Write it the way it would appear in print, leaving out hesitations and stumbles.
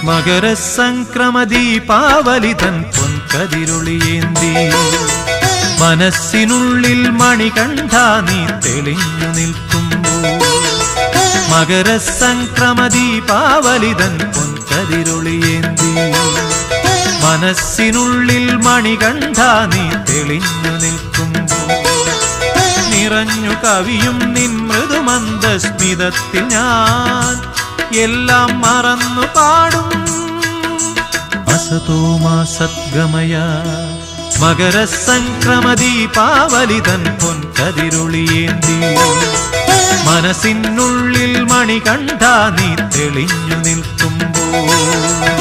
മകരസംക്രമദീപാവലിതൻ പൊൻകതിരൊളിയേന്തി മനസ്സിനുള്ളിൽ മണികണ്ഠ നീ തെളിഞ്ഞു നിൽക്കുമ്പോൾ മകരസംക്രമദീപാവലിതൻ പൊൻകതിരൊളിയേന്തി മനസ്സിനുള്ളിൽ മണികണ്ഠ നീ തെളിഞ്ഞു നിൽക്കുമ്പോൾ നിറഞ്ഞു കവിയും നിൻ മൃദുമന്ദസ്മിതത്തിൽ ഞാൻ എല്ലാം മറന്നു പാടും അസതോ മാ സദ്ഗമയ മകരസംക്രമദീപാവലിതൻ പൊൻകതിരൊളിയേന്തി മനസ്സിനുള്ളിൽ മണികണ്ഠ നീ തെളിഞ്ഞു നിൽക്കുമ്പോൾ